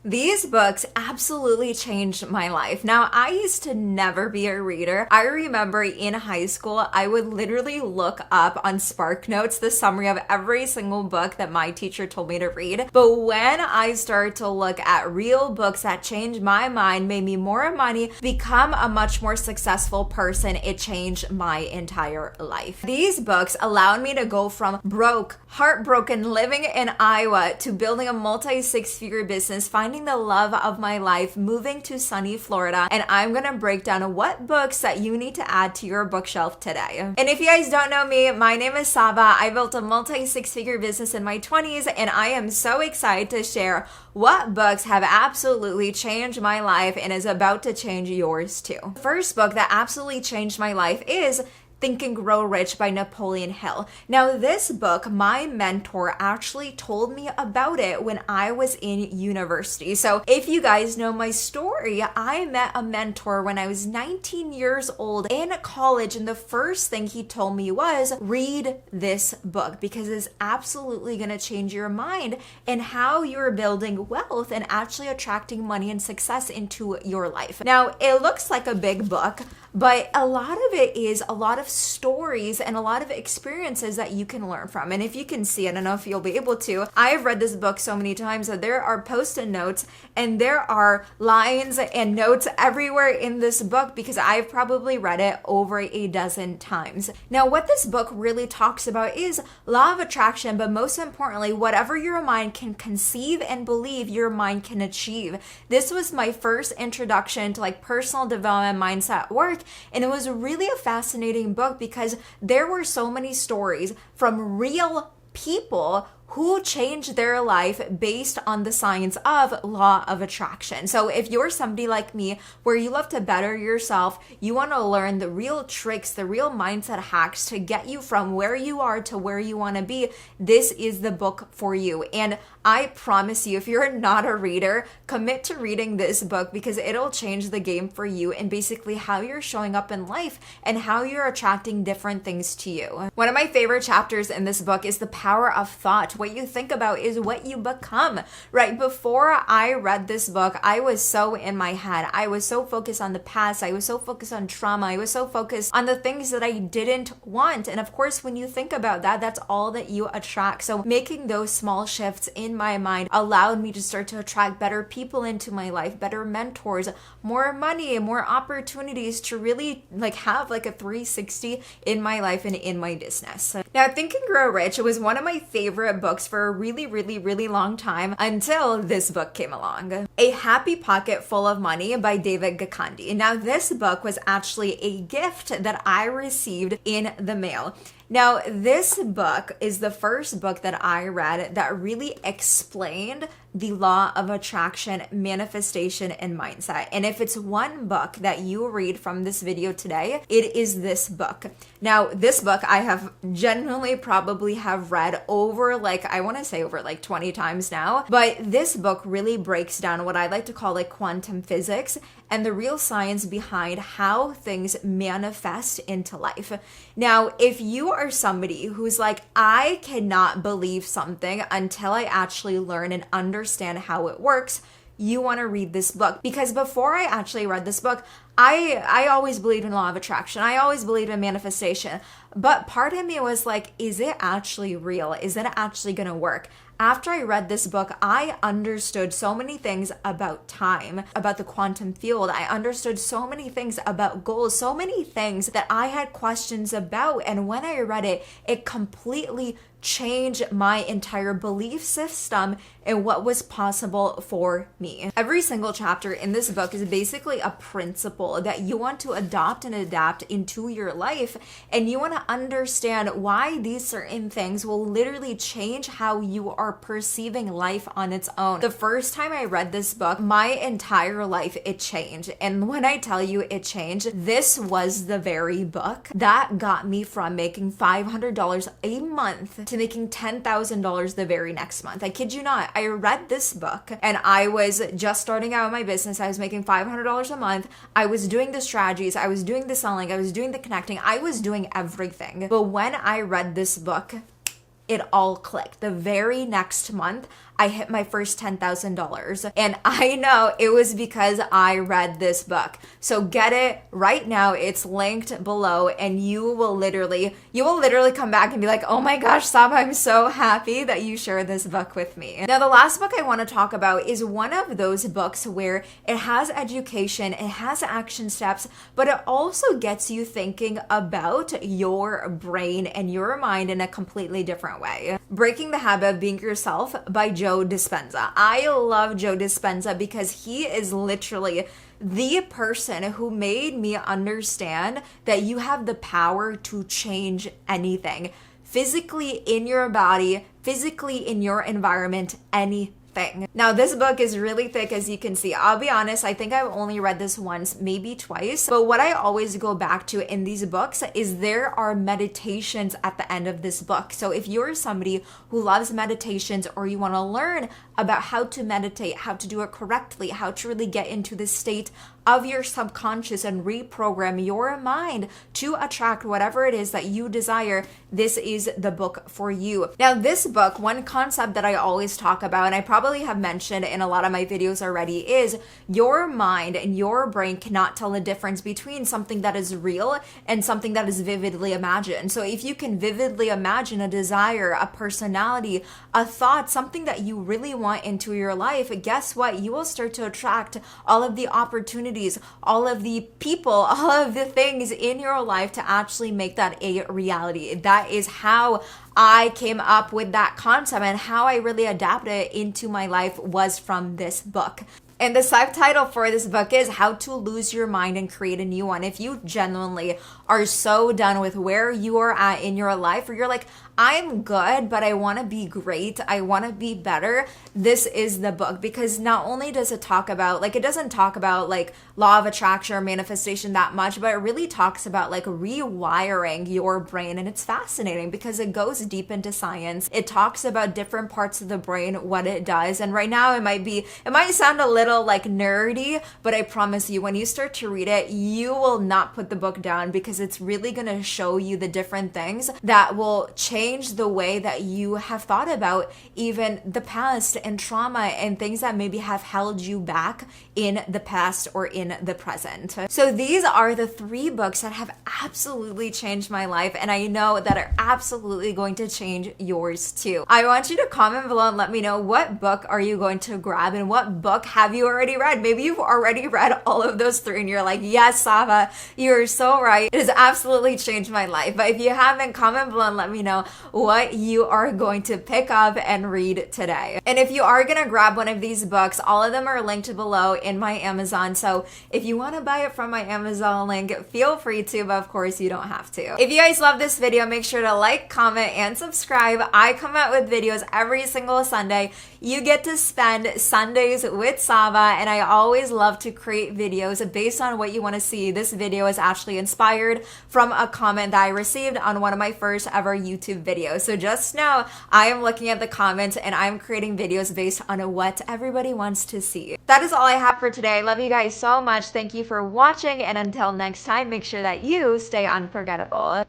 These books absolutely changed my life. Now, I used to never be a reader. I remember in high school, I would literally look up on SparkNotes the summary of every single book that my teacher told me to read. But when I started to look at real books that changed my mind, made me more money, become a much more successful person, it changed my entire life. These books allowed me to go from broke, heartbroken, living in Iowa to building a multi-six-figure business, finding the love of my life, moving to sunny Florida, and I'm gonna break down what books that you need to add to your bookshelf today. And if you guys don't know me, my name is Sabah. I built a multi-six-figure business in my 20s, and I am so excited to share what books have absolutely changed my life and is about to change yours too. The first book that absolutely changed my life is Think and Grow Rich by Napoleon Hill. Now, this book, my mentor actually told me about it when I was in university. So if you guys know my story, I met a mentor when I was 19 years old in college, and the first thing he told me was, read this book because it's absolutely going to change your mind and how you're building wealth and actually attracting money and success into your life. Now, it looks like a big book, but a lot of it is a lot of stories and a lot of experiences that you can learn from. And if you can see, I don't know if you'll be able to, I've read this book so many times that there are post-it notes and there are lines and notes everywhere in this book because I've probably read it over a dozen times. Now, what this book really talks about is law of attraction, but most importantly, whatever your mind can conceive and believe, your mind can achieve. This was my first introduction to like personal development, mindset work, and it was really a fascinating book because there were so many stories from real people who changed their life based on the science of law of attraction. So if you're somebody like me where you love to better yourself, you want to learn the real tricks, the real mindset hacks to get you from where you are to where you want to be, this is the book for you. And I promise you, if you're not a reader, commit to reading this book because it'll change the game for you and basically how you're showing up in life and how you're attracting different things to you. One of my favorite chapters in this book is the power of thought. What you think about is what you become. Right before I read this book, I was so in my head. I was so focused on the past. I was so focused on trauma. I was so focused on the things that I didn't want. And of course, when you think about that, that's all that you attract. So making those small shifts in my mind allowed me to start to attract better people into my life, better mentors, more money, more opportunities to really have a 360 in my life and in my business. Now, Think and Grow Rich was one of my favorite books for a really, really, really long time until this book came along. A Happy Pocket Full of Money by David Gakandi. Now, this book was actually a gift that I received in the mail. Now, this book is the first book that I read that really explained the law of attraction, manifestation, and mindset. And if it's one book that you read from this video today, it is this book. Now, this book I have genuinely probably have read over I want to say over 20 times now. But this book really breaks down what I like to call quantum physics and the real science behind how things manifest into life. Now, if you are somebody who's I cannot believe something until I actually learn and understand how it works, you want to read this book. Because before I actually read this book, I always believed in law of attraction. I always believed in manifestation. But part of me was is it actually real? Is it actually going to work? After I read this book, I understood so many things about time, about the quantum field. I understood so many things about goals, so many things that I had questions about. And when I read it, it completely changed my entire belief system and what was possible for me. Every single chapter in this book is basically a principle that you want to adopt and adapt into your life, and you want to understand why these certain things will literally change how you are perceiving life on its own. The first time I read this book, my entire life, it changed. And when I tell you it changed, this was the very book that got me from making $500 a month to making $10,000 the very next month. I kid you not. I read this book and I was just starting out in my business. I was making $500 a month. I was doing the strategies. I was doing the selling. I was doing the connecting. I was doing everything. But when I read this book, it all clicked. The very next month, I hit my first $10,000. And I know it was because I read this book. So get it right now. It's linked below, and you will literally come back and be like, oh my gosh, Sabah, I'm so happy that you shared this book with me. Now, the last book I want to talk about is one of those books where it has education, it has action steps, but it also gets you thinking about your brain and your mind in a completely different way. Breaking the Habit of Being Yourself by Joe Dispenza. I love Joe Dispenza because he is literally the person who made me understand that you have the power to change anything. Physically in your body, physically in your environment, anything. Now, this book is really thick, as you can see. I'll be honest, I think I've only read this once, maybe twice. But what I always go back to in these books is there are meditations at the end of this book. So if you're somebody who loves meditations, or you want to learn about how to meditate, how to do it correctly, how to really get into the state of your subconscious and reprogram your mind to attract whatever it is that you desire, this is the book for you. Now, this book, one concept that I always talk about, and I probably have mentioned in a lot of my videos already, is your mind and your brain cannot tell the difference between something that is real and something that is vividly imagined. So if you can vividly imagine a desire, a personality, a thought, something that you really want into your life, guess what? You will start to attract all of the opportunities, all of the people, all of the things in your life to actually make that a reality. That is how I came up with that concept, and how I really adapted it into my life was from this book. And the subtitle for this book is How to Lose Your Mind and Create a New One. If you genuinely are so done with where you are at in your life, or you're like, I'm good, but I want to be great, I want to be better, this is the book. Because not only does it talk about, like, it doesn't talk about like law of attraction or manifestation that much, but it really talks about like rewiring your brain. And it's fascinating because it goes deep into science. It talks about different parts of the brain, what it does. And right now it might sound a little like nerdy, but I promise you, when you start to read it, you will not put the book down, because it's really going to show you the different things that will change the way that you have thought about even the past and trauma and things that maybe have held you back in the past or in the present. So these are the 3 books that have absolutely changed my life, and I know that are absolutely going to change yours too. I want you to comment below and let me know, what book are you going to grab, and what book have you already read? Maybe you've already read all of those 3 and you're like, yes, Sabah, you're so right. It has absolutely changed my life. But if you haven't, comment below and let me know what you are going to pick up and read today. And if you are going to grab one of these books, all of them are linked below in my Amazon. So if you want to buy it from my Amazon link, feel free to, but of course you don't have to. If you guys love this video, make sure to like, comment, and subscribe. I come out with videos every single Sunday. You get to spend Sundays with Sabah, and I always love to create videos based on what you want to see. This video is actually inspired from a comment that I received on one of my first ever YouTube videos. So just know I am looking at the comments and I'm creating videos based on what everybody wants to see. That is all I have for today. I love you guys so much. Thank you for watching, and until next time, make sure that you stay unforgettable.